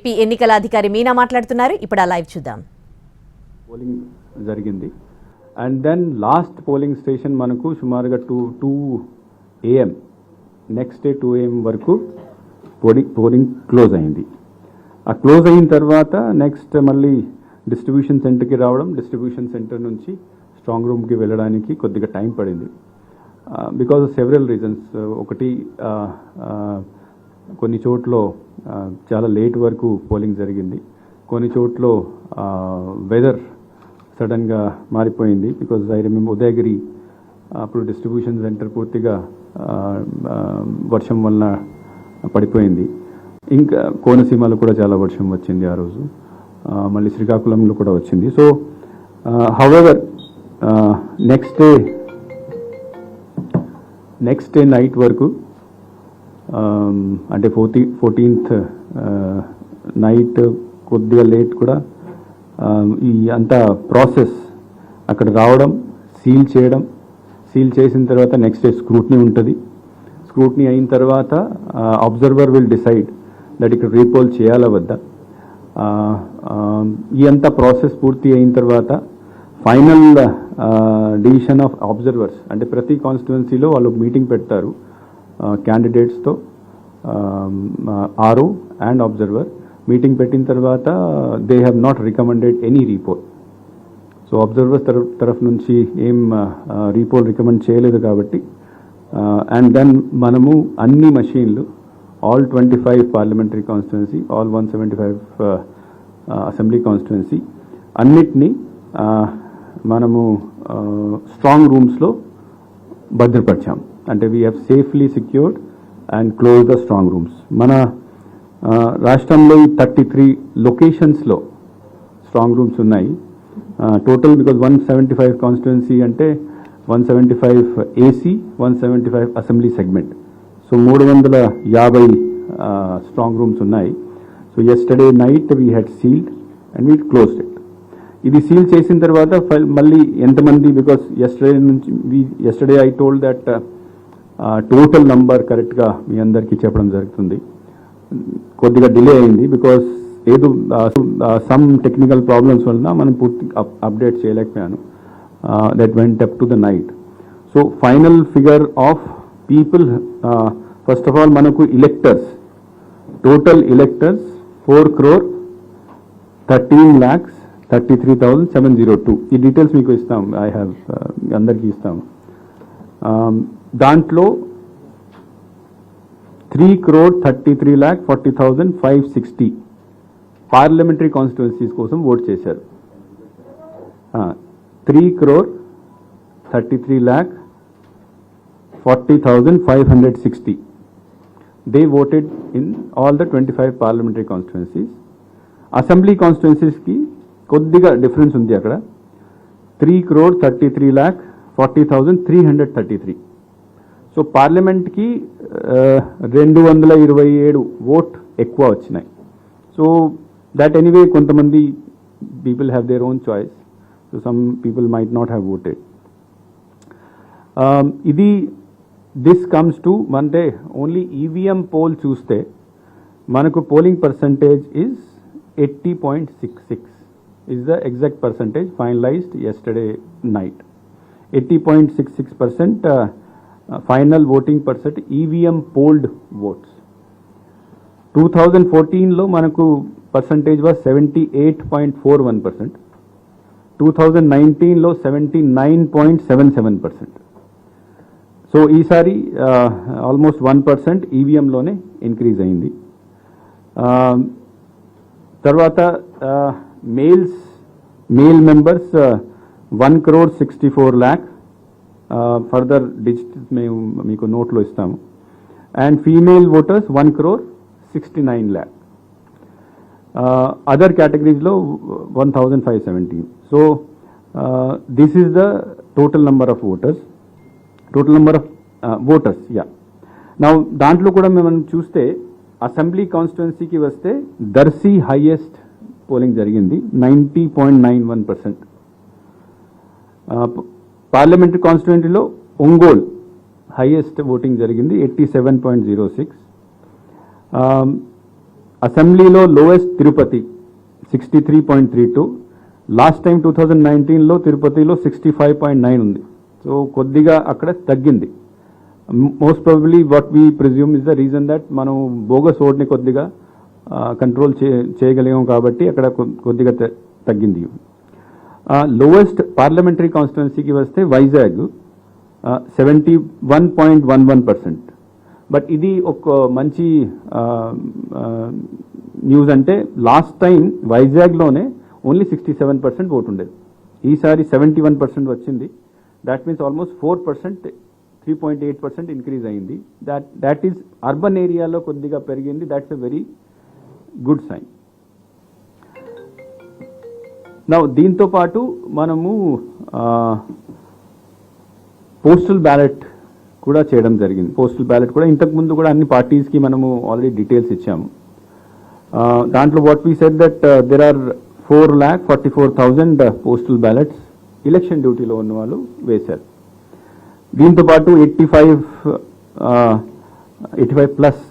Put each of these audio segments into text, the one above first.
AP ఎన్నికల అధికారి మీనా మాట్లాడుతున్నారు. ఇప్పుడు ఆ లైవ్ చూద్దాం. పోలింగ్ జరిగింది and then last polling station మనకు సుమారుగా 2 AM నెక్స్ట్ డే 2 AM వరకు పోలింగ్ క్లోజ్ అయింది. ఆ క్లోజ్ అయిన తర్వాత నెక్స్ట్ మళ్ళీ డిస్ట్రిబ్యూషన్ సెంటర్కి రావడం, డిస్ట్రిబ్యూషన్ సెంటర్ నుంచి స్ట్రాంగ్ రూమ్కి వెళ్ళడానికి కొద్దిగా టైం పడింది బికాజ్ ఆఫ్ సెవరల్ రీజన్స్. ఒకటి కొన్ని చోట్ల చాలా లేట్ వరకు పోలింగ్ జరిగింది, కొన్ని చోట్ల వెదర్ సడన్గా మారిపోయింది. బికాజ్ ఐ రిమెంబర్ ఉదయగిరి అప్పుడు డిస్ట్రిబ్యూషన్ సెంటర్ పూర్తిగా వర్షం వలన పడిపోయింది. ఇంకా కోనసీమలో కూడా చాలా వర్షం వచ్చింది ఆ రోజు, మళ్ళీ శ్రీకాకుళంలో కూడా వచ్చింది. So however next day night వరకు అంటే 14th నైట్ కొద్దిగా లేట్ కూడా ఈ అంతా ప్రాసెస్ అక్కడ రావడం, సీల్ చేయడం, సీల్ చేసిన తర్వాత నెక్స్ట్ డే స్క్రూట్నీ ఉంటుంది. స్క్రూట్నీ అయిన తర్వాత అబ్జర్వర్ విల్ డిసైడ్ దట్ ఇక్కడ రీపోల్ చేయాలా వద్దా. ఈ అంతా ప్రాసెస్ పూర్తి అయిన తర్వాత ఫైనల్ డిసిషన్ ఆఫ్ అబ్జర్వర్స్ అంటే ప్రతి కాన్స్టిట్యుయెన్సీలో వాళ్ళు మీటింగ్ పెడతారు క్యాండిడేట్స్తో, ఆర్ఓ అండ్ అబ్జర్వర్. మీటింగ్ పెట్టిన తర్వాత they have not recommended any repoll. So observers తరఫు నుంచి ఏం రీపోల్ రికమెండ్ చేయలేదు కాబట్టి అండ్ దెన్ మనము అన్ని మషీన్లు all 25 parliamentary constituency, all 175 assembly constituency అన్నిటినీ మనము స్ట్రాంగ్ రూమ్స్లో భద్రపరిచాం. అంటే we have safely secured and close the strong rooms. మన రాష్ట్రంలో 33 లొకేషన్స్లో స్ట్రాంగ్ రూమ్స్ ఉన్నాయి టోటల్. బికాజ్ 175 కాన్స్టిట్యుయెన్సీ అంటే 175 AC, 175 assembly segment. So 350 strong rooms ఉన్నాయి. So yesterday night we had sealed and we closed it. ఇది సీల్ చేసిన తర్వాత మళ్ళీ ఎంతమంది, because yesterday I told that total number కరెక్ట్గా మీ అందరికీ చెప్పడం జరుగుతుంది. కొద్దిగా డిలే అయింది బికాస్ ఏదో సమ్ టెక్నికల్ ప్రాబ్లమ్స్ వలన మనం పూర్తి అప్డేట్ చేయలేకపోయాను. That went up to the night. So final figure of people, first of all మనకు ఎలక్టర్స్, టోటల్ ఎలక్టర్స్ 4,13,33,702. ఈ డీటెయిల్స్ మీకు ఇస్తాం, ఐ హ్యావ్ అందరికీ ఇస్తాము. దాంట్లో 3,33,40,560 పార్లమెంటరీ కాన్స్టిట్యుయెన్సీస్ కోసం ఓట్ చేశారు. 3,33,40,560 they voted in all the 25 parliamentary constituencies. Assembly కాన్స్టిట్యుయెన్సీస్కి కొద్దిగా డిఫరెన్స్ ఉంది. అక్కడ 3,33,40,333. సో పార్లమెంట్కి 227 ఓట్ ఎక్కువ వచ్చినాయి. సో దట్ ఎనీవే కొంతమంది people have their own choice. So some people might not have voted. This comes to అంటే ఓన్లీ ఈవీఎం పోల్ చూస్తే మనకు polling percentage is 80.66 is the exact percentage finalized yesterday night. 80.66% final voting percent EVM polled votes. 2014లో మనకు percentage was 78.41%. 2019లో 79.77%. So ఈసారి almost 1% ఈవీఎంలోనే increase అయింది. తర్వాత male members 1,64,00,000. Further digits మేము మీకు నోట్లో ఇస్తాము. And female voters 1,69,00,000. అదర్ కేటగిరీస్లో 1,517. So this is the total number of voters. Yeah. నా దాంట్లో కూడా మనం చూస్తే అసెంబ్లీ కాన్స్టిట్యుయెన్సీకి వస్తే దర్శి హైయెస్ట్ పోలింగ్ జరిగింది 90.91%. పార్లమెంటరీ కాన్స్టిట్యుయెన్సీలో ఒంగోల్ హైయెస్ట్ ఓటింగ్ జరిగింది 87.06. అసెంబ్లీలో లోయెస్ట్ తిరుపతి 63.32, లాస్ట్ టైం 2019లో తిరుపతిలో 65.9 ఉంది. సో కొద్దిగా అక్కడ తగ్గింది. Most probably what we presume is the reason that మనం బోగస్ ఓట్ని కొద్దిగా కంట్రోల్ చేయగలిగాం కాబట్టి అక్కడ కొద్దిగా తగ్గింది. లోయెస్ట్ పార్లమెంటరీ కాన్స్టిట్యున్సీకి వస్తే వైజాగ్ 71.11%. బట్ ఇది ఒక మంచి న్యూస్. అంటే లాస్ట్ టైం వైజాగ్లోనే ఓన్లీ 67% ఓటు ఉండేది, ఈసారి 71% వచ్చింది. దాట్ మీన్స్ ఆల్మోస్ట్ 4%, 3.8% ఇంక్రీజ్ అయింది. దాట్ ఈస్ అర్బన్ ఏరియాలో కొద్దిగా పెరిగింది. That's a very good sign. నా దీంతో పాటు మనము పోస్టల్ బ్యాలెట్ కూడా చేయడం జరిగింది. పోస్టల్ బ్యాలెట్ కూడా ఇంతకుముందు కూడా అన్ని పార్టీస్కి మనము ఆల్రెడీ డీటెయిల్స్ ఇచ్చాము. దాంట్లో what we said that there are 4,44,000 postal ballots election డ్యూటీలో ఉన్న వాళ్ళు వేశారు. దీంతో పాటు 85 ప్లస్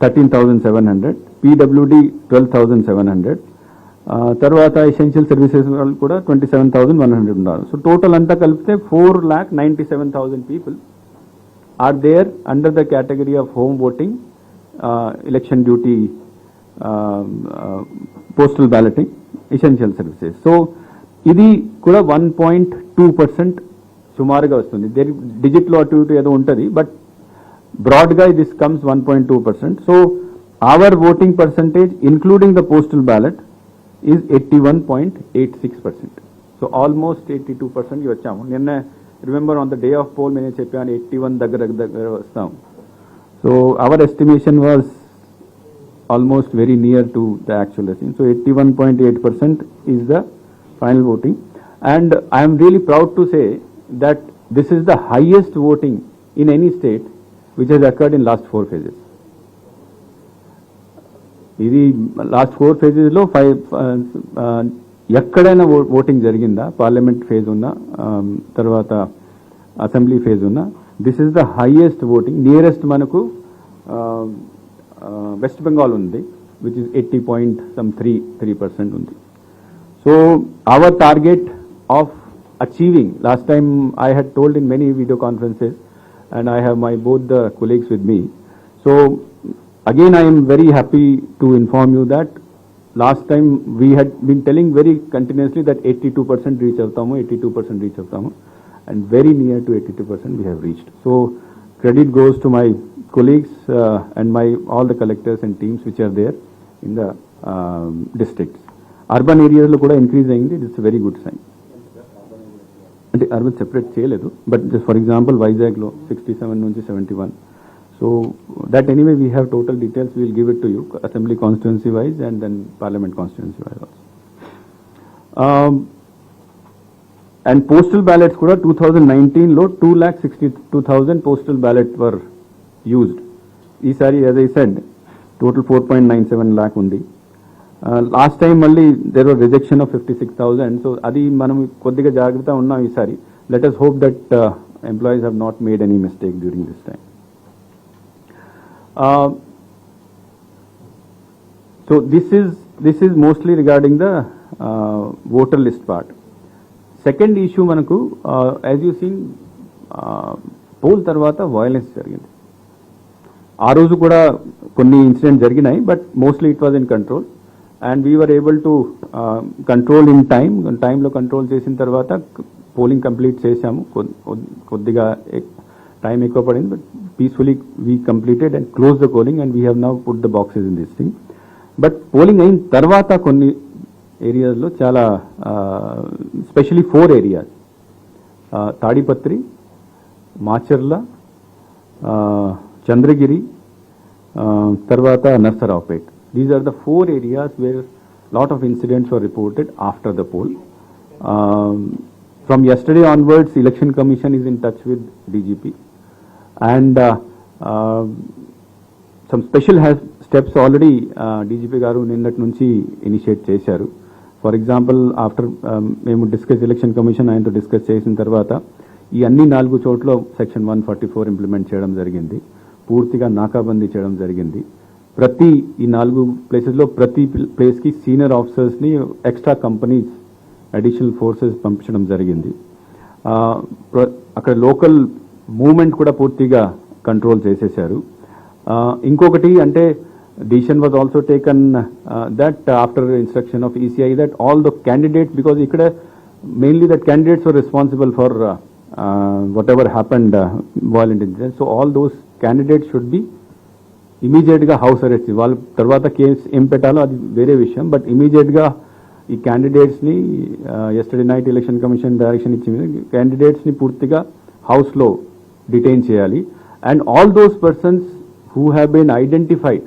13,700, పీడబ్ల్యూడి 12,700, తర్వాత ఎసెన్షియల్ సర్వీసెస్ వాళ్ళు కూడా 27,100 ఉన్నారు. సో టోటల్ అంతా కలిపితే 4,97,000 people are there under the category of home voting, election duty, postal balloting, essential services. So ఇది కూడా 1.2% సుమారుగా వస్తుంది. డిజిట్లో అటు ఇటు ఏదో ఉంటుంది, బట్ బ్రాడ్గా this comes 1.2%. So our voting percentage including the postal ballot is 81.86%. So almost 82% వచ్చాము. నిన్న remember on the day of poll నేను చెప్పాను 81 దగ్గర వస్తాం. So our estimation was almost very near to the actual estimate. So 81.8% is the final voting, and I am really proud to say that this is the highest voting in any state which has occurred in last 4 phases. ఇది last 4 phases లో 5 ఎక్కడైనా voting జరిగిందా, parliament phase ఉన్నా తర్వాత assembly phase ఉన్నా, this is the highest voting. Nearest మనకు west Bengal ఉంది, which is 80.3% ఉంది. So our target of achieving, last time I had told in many video conferences and I have my both the colleagues with me. So again I am very happy to inform you that last time we had been telling very continuously that 82% reach avtamu, 82% reach avtamu, and very near to 82% we have reached. So credit goes to my colleagues and my all the collectors and teams which are there in the districts. Urban areas lo kuda increase ayindi. It's a very good sign. అంటే urban separate చేయలేదు, but just for example వైజాగ్లో 67 నుంచి 71. So that anyway we have total details, will give it to you assembly constituency wise and then parliament constituency wise also. And postal ballots కూడా 2019లో 2,62,000 postal ballot were used. ఈసారి as I said total 4.97 lakh ఉంది. Last time మళ్ళీ there were rejection of 56,000. So అది మనం కొద్దిగా జాగ్రత్త ఉన్నాం ఈసారి. Let us hope that employees have not made any mistake during this time. So this is mostly regarding the voter list part. Second issue మనకు as you seen pole తర్వాత violence జరిగింది. ఆ రోజు కూడా కొన్ని ఇన్సిడెంట్ జరిగినాయి, but mostly it was in control and we were able to control in time. టైంలో control చేసిన తర్వాత పోలింగ్ కంప్లీట్ చేశాము. కొద్దిగా టైం ఎక్కువ పడింది, but peacefully we completed and close the polling and we have now put the boxes in this thing. But polling అయిన తర్వాత కొన్ని ఏరియాస్లో చాలా స్పెషలీ 4 ఏరియాస్, తాడిపత్రి, మాచర్ల, చంద్రగిరి, తర్వాత Narasaraopet. These are the 4 areas where lot of incidents were reported after the poll. From yesterday onwards, Election Commission is in touch with DGP and some special steps already DGP garu ninnati nunchi initiate chesaru. For example, after memu discuss Election Commission ayinto discuss chesin tarvata ee anni 4 చోట్ల Section 144 implement చేయడం జరిగింది. పూర్తిగా నాకాబందీ చేయడం జరిగింది. ప్రతి ఈ 4 ప్లేసెస్లో ప్రతి ప్లేస్కి సీనియర్ ఆఫీసర్స్ని ఎక్స్ట్రా కంపెనీస్ అడిషనల్ ఫోర్సెస్ పంపించడం జరిగింది. అక్కడ లోకల్ మూవ్మెంట్ కూడా పూర్తిగా కంట్రోల్ చేసేశారు. ఇంకొకటి అంటే decision was also taken that after instruction of ECI that all the candidates, because ikkada mainly that candidates were responsible for whatever happened violent incident, so all those candidates should be immediate ga house arrest. వాళ్ళ తర్వాత case ఏం పెట్టాలో అది వేరే విషయం, but immediate గా ఈ candidates ని yesterday night election commission direction ఇచ్చింది, క్యాండిడేట్స్ ని పూర్తిగా హౌస్ లో డిటైన్ చేయాలి. And all those persons who have been identified,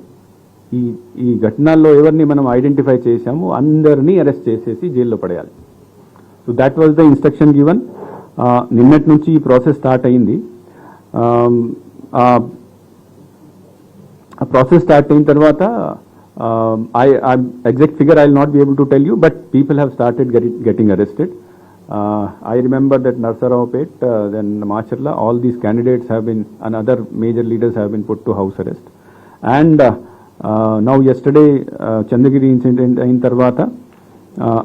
ఈ ఘటనల్లో ఎవరిని మనం ఐడెంటిఫై చేశామో అందరినీ అరెస్ట్ చేసేసి జైల్లో పడేయాలి. So that was the instruction given. నిన్నటి నుంచి ఈ ప్రాసెస్ స్టార్ట్ అయింది. ఆ ప్రాసెస్ స్టార్ట్ అయిన తర్వాత exact figure I will not be able to tell you, but people have started getting arrested. I remember that Narsaraopet, then Macharla, all these candidates have been, and other major leaders have been put to house arrest. And now yesterday Chandagiri incident అయిన తర్వాత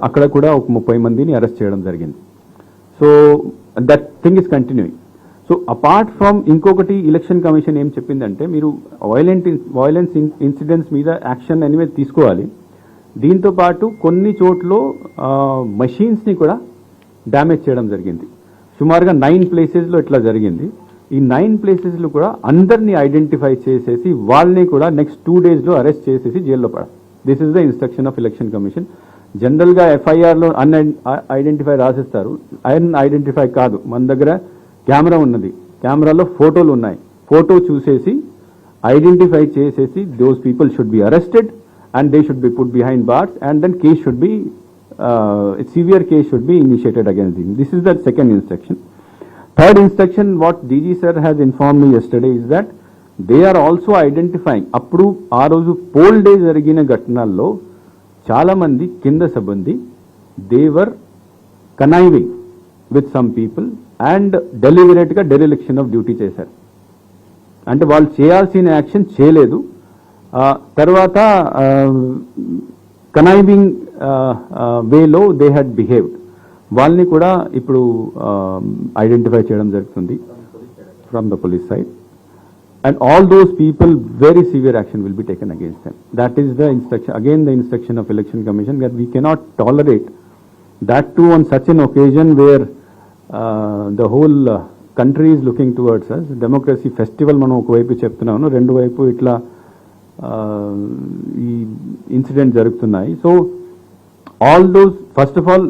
అక్కడ కూడా ఒక 30 మందిని arrest చేయడం జరిగింది. So that thing is continuing. So apart from ఇంకొకటి election commission ఏం చెప్పిందంటే మీరు వైలెన్స్ ఇన్సిడెంట్స్ మీద యాక్షన్ ఎనివే తీసుకోవాలి. దీంతో పాటు కొన్ని చోట్ల మషీన్స్ని కూడా డ్యామేజ్ చేయడం జరిగింది. సుమారుగా 9 ప్లేసెస్లో ఇట్లా జరిగింది. ఈ 9 ప్లేసెస్లో కూడా అందరినీ ఐడెంటిఫై చేసేసి వాళ్ళని కూడా నెక్స్ట్ 2 డేస్లో అరెస్ట్ చేసేసి జైల్లో పడాలి. This is the instruction of election commission. జనరల్గా ఎఫ్ఐఆర్లో ఐడెంటిఫై రాసిస్తారు, ఐడెంటిఫై కాదు. మన దగ్గర కెమెరా ఉన్నది, కెమెరాలో ఫోటోలు ఉన్నాయి, ఫోటో చూసేసి ఐడెంటిఫై చేసేసి those people should be arrested and they should be put behind bars and then case should be severe case should be initiated against them. This is the second instruction. Third instruction, what DG sir has informed me yesterday is that they are also identifying, appudu aa roju poll day jarigina ఘటనల్లో చాలా మంది కింద సిబ్బంది they were conniving with some people and deliberate గా dereliction of duty చేశారు. అంటే వాళ్ళు చేయాల్సిన action చేయలేదు, తర్వాత కనైవింగ్ వేలో దే హ్యాడ్ బిహేవ్డ్. వాళ్ళని కూడా ఇప్పుడు ఐడెంటిఫై చేయడం జరుగుతుంది from the police side. And all those people very severe action will be taken against them. That is the instruction, again the instruction of election commission, that we cannot tolerate that to on such an occasion where the whole country is looking towards us. Democracy festival మనం ఒకవైపు చెప్తున్నాను, రెండు వైపు ఇట్లా ఈ incident జరుగుతున్నాయి. So all those, first of all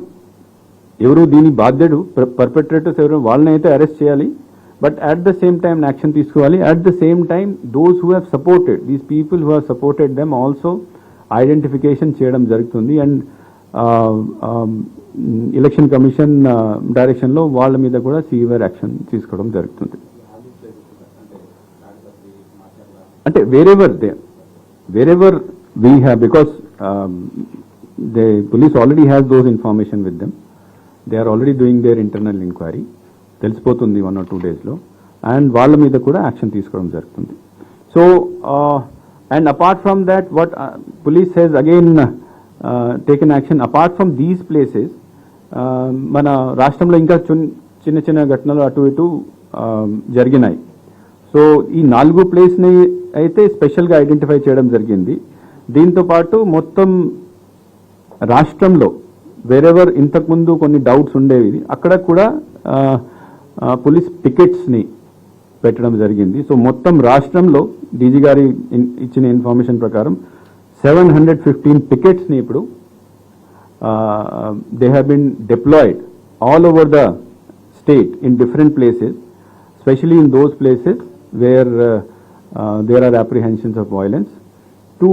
ఎవరు దీని బాధ్యుడు, పర్పెట్రేటర్స్ ఎవరు, వాళ్ళని అయితే అరెస్ట్ చేయాలి, but at the same time action తీసుకోవాలి. At the same time those who have supported, these people who have supported them also identification చేయడం జరుగుతుంది. అండ్ ఎలక్షన్ కమిషన్ డైరెక్షన్లో వాళ్ళ మీద కూడా సివియర్ యాక్షన్ తీసుకోవడం జరుగుతుంది. అంటే wherever we have, because the police already has those information with them, they are already doing their internal inquiry, తెలిసిపోతుంది 1 or 2 daysలో, అండ్ వాళ్ళ మీద కూడా యాక్షన్ తీసుకోవడం జరుగుతుంది. So and apart from that what police has again taken action apart from these places. మన రాష్ట్రంలో ఇంకా చిన్న చిన్న ఘటనలు అటు ఇటు జరిగినాయి. సో ఈ 4 ప్లేస్ని అయితే స్పెషల్గా ఐడెంటిఫై చేయడం జరిగింది. దీంతో పాటు మొత్తం రాష్ట్రంలో వేరెవర్ ఇంతకుముందు కొన్ని డౌట్స్ ఉండేవి, అక్కడ కూడా పోలీస్ పికెట్స్ని పెట్టడం జరిగింది. సో మొత్తం రాష్ట్రంలో డీజీ గారి ఇచ్చిన ఇన్ఫర్మేషన్ ప్రకారం 715 పికెట్స్ని ఇప్పుడు they have been deployed all over the state in different places, especially in those places where there are apprehensions of violence, to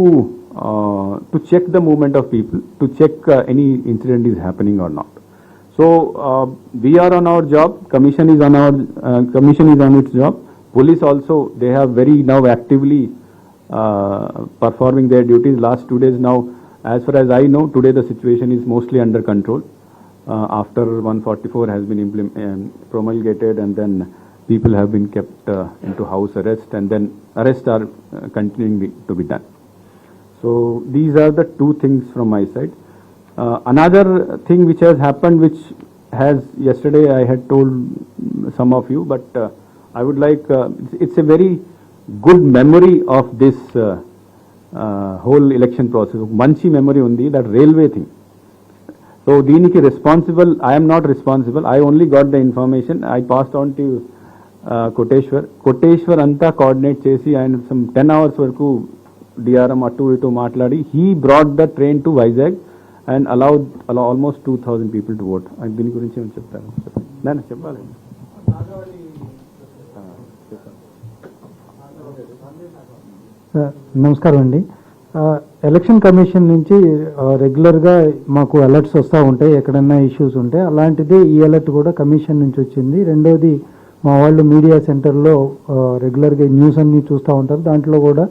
check the movement of people, to check any incident is happening or not. So we are on our job, commission is on its job. Police also, they have very now actively performing their duties. Last 2 days now, as far as I know, today the situation is mostly under control. After 144 has been promulgated, and then people have been kept into house arrest, and then arrests are continuing to be done. So these are the two things from my side. Another thing which has happened, which has yesterday I had told some of you, but I would like, it's a very good memory of this whole election process. Manchi memory undi, that railway thing. So దీనికి responsible, I am not responsible. I only got the information. I passed on to Koteshwar అంతా coordinate చేసి ఆయన some 10 hours వరకు DRM అటు ఇటు మాట్లాడి he brought the train to Vizag and allowed almost 2,000 people to vote. దీని గురించి ఏమైనా చెప్తాను? నేను చెప్పాలి. నమస్కారం అండి. ఎలక్షన్ కమిషన్ నుంచి రెగ్యులర్గా మాకు అలర్ట్స్ వస్తూ ఉంటాయి ఎక్కడన్నా ఇష్యూస్ ఉంటే. అలాంటిదే ఈ అలర్ట్ కూడా కమిషన్ నుంచి వచ్చింది. రెండోది మా వాళ్ళు మీడియా సెంటర్లో రెగ్యులర్గా న్యూస్ అన్నీ చూస్తూ ఉంటారు. దాంట్లో కూడా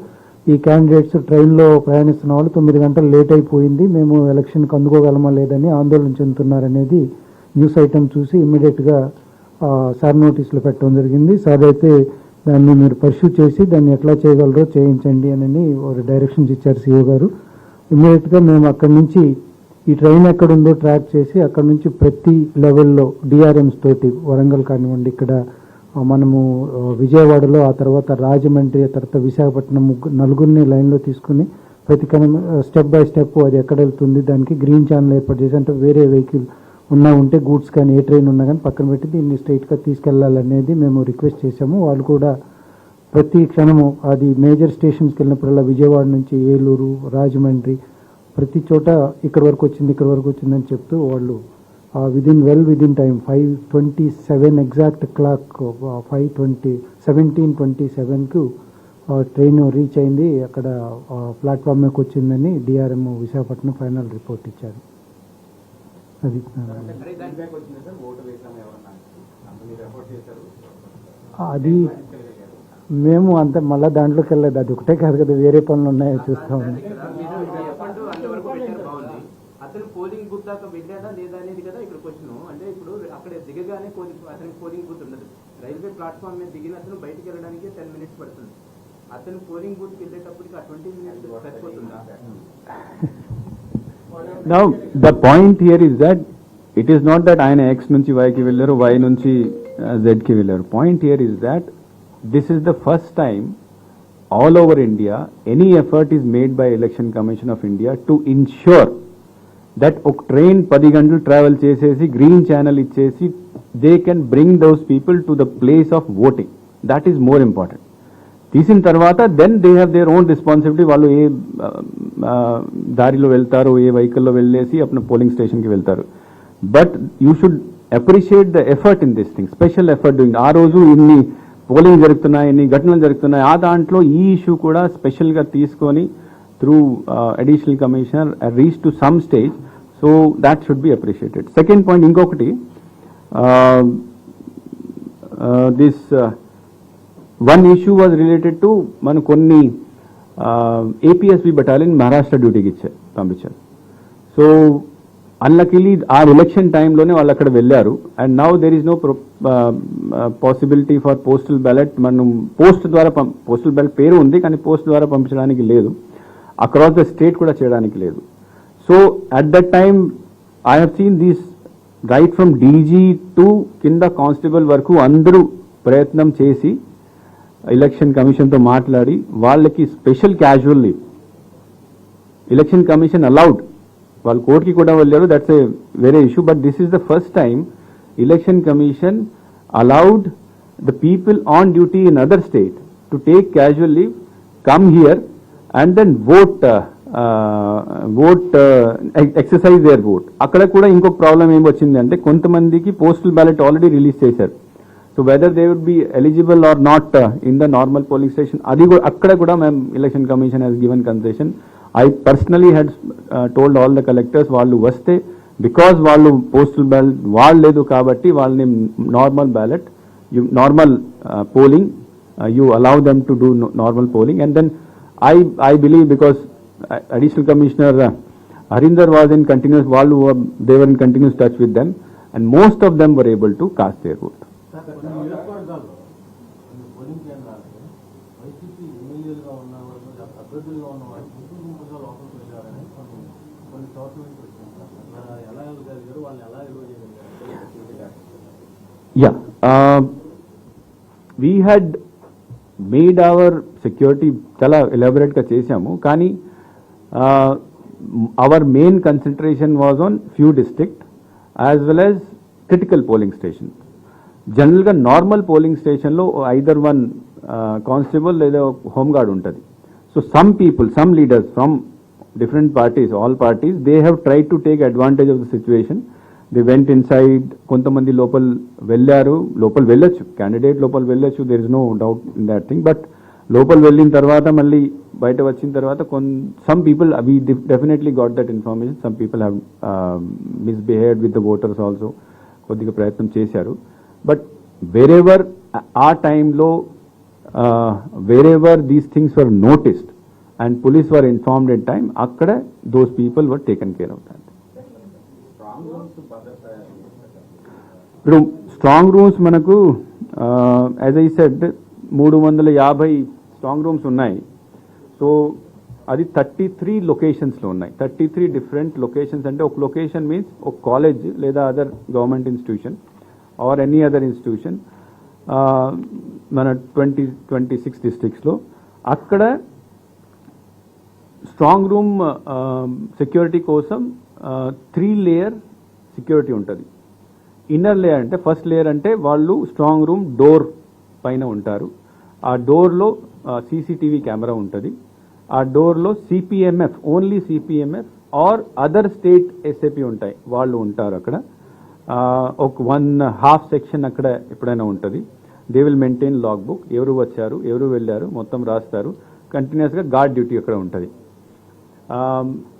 ఈ క్యాండిడేట్స్ ట్రైన్లో ప్రయాణిస్తున్న వాళ్ళు 9 గంటలు లేట్ అయిపోయింది, మేము ఎలక్షన్కి అందుకోగలమా లేదని ఆందోళన చెందుతున్నారనేది న్యూస్ ఐటమ్ చూసి ఇమ్మీడియట్గా సార్ నోటీసులు పెట్టడం జరిగింది. సార్ అయితే దాన్ని మీరు పర్స్యూ చేసి దాన్ని ఎట్లా చేయగలరో చేయించండి అని ఒక డైరెక్షన్స్ ఇచ్చారు సీఓ గారు. ఇమ్మీడియట్గా మేము అక్కడి నుంచి ఈ ట్రైన్ ఎక్కడుందో ట్రాక్ చేసి అక్కడి నుంచి ప్రతి లెవెల్లో డిఆర్ఎంస్ తోటి వరంగల్ కానివ్వండి, ఇక్కడ మనము విజయవాడలో, ఆ తర్వాత రాజమండ్రి, ఆ తర్వాత విశాఖపట్నం నలుగురిని లైన్లో తీసుకుని ప్రతి స్టెప్ బై స్టెప్ అది ఎక్కడ వెళ్తుంది దానికి గ్రీన్ ఛానల్ ఏర్పాటు చేసి, అంటే వేరే వెహికల్ ఉన్నా ఉంటే గూడ్స్ కానీ ఏ ట్రైన్ ఉన్నా కానీ పక్కన పెట్టి దీన్ని స్ట్రైట్గా తీసుకెళ్లాలనేది మేము రిక్వెస్ట్ చేశాము. వాళ్ళు కూడా ప్రతి క్షణము అది మేజర్ స్టేషన్స్కి వెళ్ళినప్పుడల్లా విజయవాడ నుంచి ఏలూరు, రాజమండ్రి ప్రతి చోట ఇక్కడ వరకు వచ్చిందని చెప్తూ వాళ్ళు విదిన్ టైం 5:27 ఎగ్జాక్ట్ క్లాక్ 17:27కు ట్రైన్ రీచ్ అయింది. అక్కడ ప్లాట్ఫామ్ మీదకి వచ్చిందని డిఆర్ఎం విశాఖపట్నం ఫైనల్ రిపోర్ట్ ఇచ్చారు. అది మేము అంత మళ్ళీ దాంట్లోకి వెళ్ళలేదు. అది ఒకటే కాదు కదా, వేరే పనులు ఉన్నాయో చూస్తా ఉన్నాం. అతను పోలింగ్ బూత్ దాకా వెళ్ళాడా లేదా అనేది కదా ఇక్కడ క్వశ్చన్. అంటే ఇప్పుడు అక్కడ దిగగానే అతనికి పోలింగ్ బూత్ ఉండదు. రైల్వే ప్లాట్ఫామ్ మీద దిగిన అతను బయటకు వెళ్ళడానికి 10 minutes పడుతుంది. అతను పోలింగ్ బూత్కి వెళ్ళేటప్పటికి ఆ 20 minutes సరిపోతుందా? Now the point here is that it is not that ఆయన X నుంచి Y కి వెళ్ళారు, Y నుంచి Z కి వెళ్ళారు. Point here is that this is the first time all over India any effort is made by Election Commission of India to ensure that ఒక train 10 గంటలు travel చేసేసి గ్రీన్ ఛానల్ ఇచ్చేసి they can bring those people to the place of voting. That is more important. తీసిన తర్వాత then they have their own responsibility. వాళ్ళు ఏ దారిలో వెళ్తారు, ఏ వెహికల్లో వెళ్ళేసి అప్పుడు పోలింగ్ స్టేషన్కి వెళ్తారు. But you should appreciate the effort in this thing, special effort doing. ఆ రోజు ఇన్ని పోలింగ్ జరుగుతున్నాయి, ఇన్ని ఘటనలు జరుగుతున్నాయి, ఆ దాంట్లో ఈ ఇష్యూ కూడా స్పెషల్గా తీసుకొని through additional commissioner reach to some stage. So that should be appreciated. Second point ఇంకొకటి, this one issue was related to మన కొన్ని ఏపీఎస్బి బెటాలియన్ మహారాష్ట్ర డ్యూటీకి పంపించారు. సో అన్లకీలీ ఆ ఎలక్షన్ టైంలోనే వాళ్ళు అక్కడ వెళ్ళారు. And now there is no possibility for postal ballot. మనం పోస్ట్ ద్వారా పోస్టల్ బ్యాలెట్ పేరు ఉంది కానీ పోస్ట్ ద్వారా పంపించడానికి లేదు, అక్రాస్ ద స్టేట్ కూడా చేయడానికి లేదు. So at that time I have seen these right from DG to కింద కానిస్టేబుల్ వరకు అందరూ ప్రయత్నం చేసి ఎలక్షన్ కమిషన్తో మాట్లాడి వాళ్ళకి special casual leave election commission allowed. వాళ్ళు కోర్టుకి కూడా వెళ్ళారు, దట్స్ ఏ వేరే issue. But this is the first time election commission allowed the people on duty in other state to take casual leave, come here and then vote exercise their vote. అక్కడ కూడా ఇంకొక problem ఏం వచ్చింది అంటే కొంతమందికి postal ballot already release చేశారు. So whether they would be eligible or not in the normal polling station, అది అక్కడ కూడా మేము election commission has given concession. I personally had told all the collectors వాళ్ళు వస్తే బికాజ్ వాళ్ళు పోస్టల్ బ్యాలెట్ వాళ్ళు లేదు కాబట్టి వాళ్ళని normal ballot normal polling you allow them to do normal polling. And then I believe because additional commissioner Harinder was in continuous they were in continuous touch with them and most of them were able to cast their vote. Yeah, we had made our security చాలా ఎలాబొరేట్గా చేశాము, కానీ our main concentration was on few district as well as critical polling stations. జనరల్గా normal polling స్టేషన్లో either one constable లేదా home guard ఉంటుంది. So some people, some leaders from different parties, all parties, they have tried to take advantage of the situation. They went inside, కొంతమంది లోపల వెళ్ళొచ్చు, candidate లోపల వెళ్ళొచ్చు, there is no doubt in that thing. But లోపల వెళ్ళిన తర్వాత మళ్ళీ బయట వచ్చిన తర్వాత some people, we definitely got that information, some people have misbehaved with the voters also, కొద్దిగా ప్రయత్నం చేశారు. బట్ వేరెవర్ ఆ టైంలో wherever these things were noticed and police were informed at time, అక్కడ those people were taken care of that. ఇప్పుడు strong rooms మనకు as I said 350 strong rooms ఉన్నాయి. So అది 33 లొకేషన్స్లో ఉన్నాయి. 33 డిఫరెంట్ లొకేషన్స్ అంటే ఒక లొకేషన్ మీన్స్ ఒక కాలేజ్ లేదా other government institution or any other institution మన 26 డిస్ట్రిక్ట్స్లో. అక్కడ స్ట్రాంగ్ రూమ్ సెక్యూరిటీ కోసం 3 లేయర్ సెక్యూరిటీ ఉంటుంది. ఇన్నర్ లేయర్ అంటే, ఫస్ట్ లేయర్ అంటే వాళ్ళు స్ట్రాంగ్ రూమ్ డోర్ పైన ఉంటారు. ఆ డోర్లో సీసీటీవీ కెమెరా ఉంటుంది. ఆ డోర్లో CPMF, only CPMF or other state SAP ఉంటాయి, వాళ్ళు ఉంటారు అక్కడ. ఒక 1/2 సెక్షన్ అక్కడ ఎప్పుడైనా ఉంటుంది. They will maintain log book, ఎవరు వచ్చారు ఎవరు వెళ్ళారు మొత్తం రాస్తారు. కంటిన్యూస్గా గార్డ్ డ్యూటీ అక్కడ ఉంటుంది.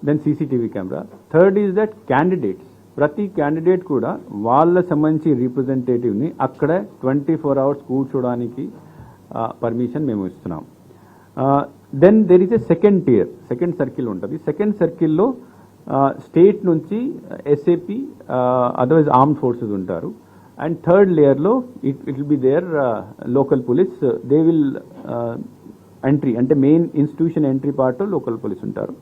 Then CCTV camera. Third is that candidates, ప్రతి క్యాండిడేట్ కూడా వాళ్ళ సంబంధించి రిప్రజెంటేటివ్ని అక్కడ 24 hours కూర్చోడానికి పర్మిషన్ మేము ఇస్తున్నాం. Then there is a second tier, second circle ఉంటుంది. సెకండ్ సర్కిల్లో స్టేట్ నుంచి ఎస్ఏపీ, అదర్వైజ్ ఆర్మ్డ్ ఫోర్సెస్ ఉంటారు. అండ్ థర్డ్ లేయర్లో it will be there local police. They will entry అంటే main institution entry part local police ఉంటారు.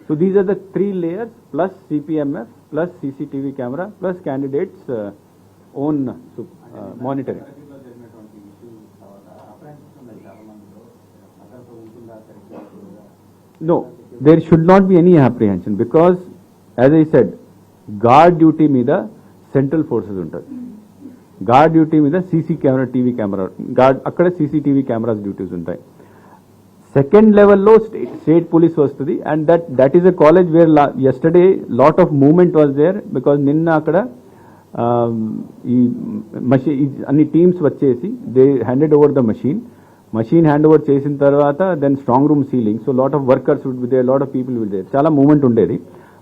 So these are the 3 layers plus CPMF plus CCTV camera plus candidates own monitoring. No, there should not be any apprehension because, as I said, guard duty మీద central forces ఉంటుంది. Guard duty మీద CC camera, TV camera, guard అక్కడ CCTV cameras duties ఉంటాయి. Second లెవెల్లో state police వస్తుంది. And that is a college where yesterday lot of movement was there because నిన్న అక్కడ ఈ అన్ని టీమ్స్ వచ్చేసి they handed over the machine hand over చేసిన తర్వాత then strong room sealing. So lot of workers would be there, lot of people will there, చాలా movement ఉండేది.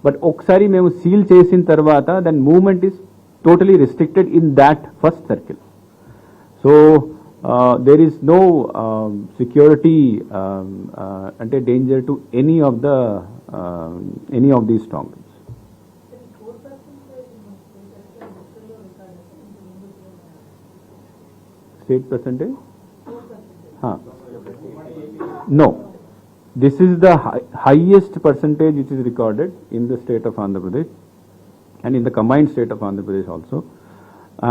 But ఒకసారి మేము సీల్ చేసిన తర్వాత then movement is totally restricted in that first circle. So there is no security ante danger to any of these strong rooms. State percentage? No, this is the highest percentage which is recorded in the state of Andhra Pradesh and in the combined state of Andhra Pradesh also.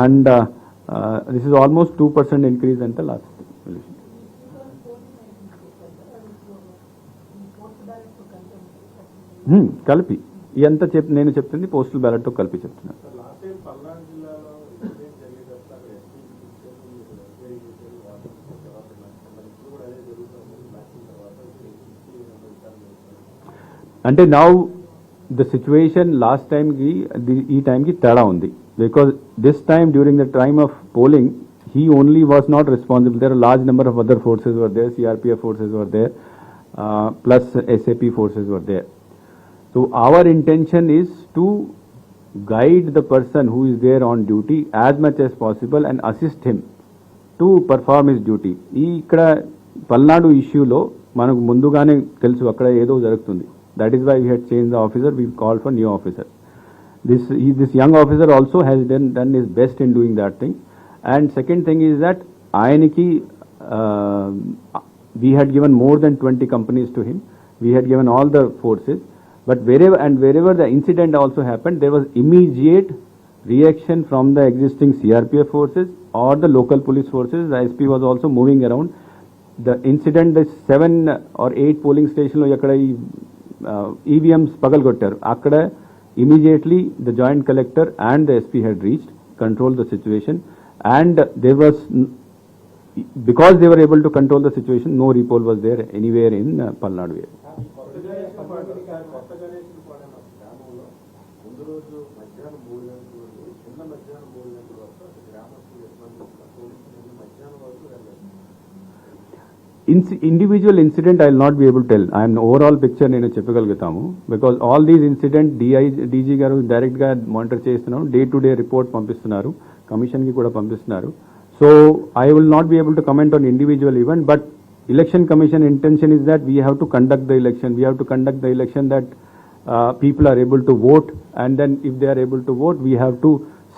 And this is almost 2% increase in the last election. కలిపి ఎంత నేను చెప్తుంది postal బ్యాలెట్తో కలిపి చెప్తున్నాను. అంటే now the situation last టైంకి ఈ టైంకి తేడా ఉంది. Because this time, during the time of polling, he only was not responsible. There are a large number of other forces were there, CRPF forces were there, plus SAP forces were there. So our intention is to guide the person who is there on duty as much as possible and assist him to perform his duty. ఈ ఇక్కడ పల్నాడు ఇష్యూలో మనకు ముందుగానే తెలుసు అక్కడ ఏదో జరుగుతుంది. That is why we had changed the officer, we called for new officer. This young officer also has done his best in doing that thing. And second thing is that ayaniki we had given more than 20 companies to him. We had given all the forces. But wherever the incident also happened, there was immediate reaction from the existing CRPF forces or the local police forces. The SP was also moving around. The incident, the 7 or 8 polling station lo ekkada EVMs pagalgottaru. Akkada immediately the joint collector and the SP had reached, controlled the situation, and there was, because they were able to control the situation, no repoll was there anywhere in Palnadu area. Individual incident I will not be able to tell. I am overall picture నేను చెప్పగలుగుతాము, because all these incident DG గారు direct గా monitor చేస్తున్నారు, day to day report పంపిస్తున్నారు, commission కి కూడా పంపిస్తున్నారు. So I will not be able to comment on individual event, but election commission intention is that we have to conduct the election. We have to conduct the election that people are able to vote, and then if they are able to vote, we have to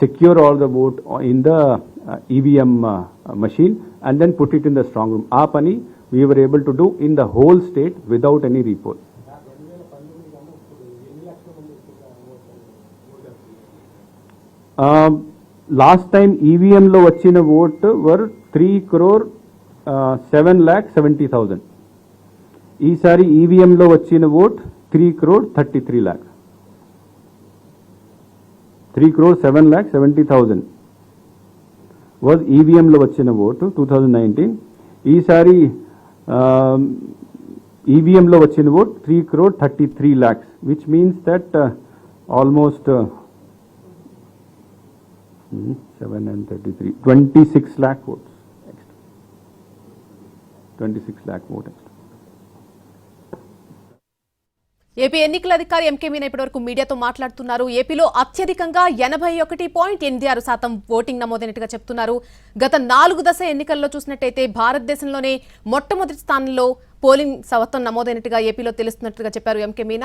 secure all the vote in the EVM machine and then put it in the strong room. Aa pani we were able to do in the whole state without any repoll. Last time EVM lo vachina vote were 3,07,70,000. ఈసారి EVM లో వచ్చిన vote 3,33,00,000. 3,07,70,000 was EVM లో వచ్చిన vote 2019. ఈసారి EVM లో వచ్చిన vote 3,33,00,000, which means that almost 7 and 33, 26 lakh votes extra. 26 lakh vote extra. AP ఎన్నికల అధికారి ఎంకే మీనా ఇప్పటివరకు మీడియాతో మాట్లాడుతున్నారు. ఏపీలో అత్యధికంగా 81.86% ఓటింగ్ నమోదైనట్టుగా చెప్తున్నారు. గత 4 దశ ఎన్నికల్లో చూసినట్టయితే భారతదేశంలోనే మొట్టమొదటి స్థానంలో పోలింగ్ శాతం నమోదైనట్టుగా ఏపీలో తెలుస్తున్నట్టుగా చెప్పారు ఎంకే మీనా.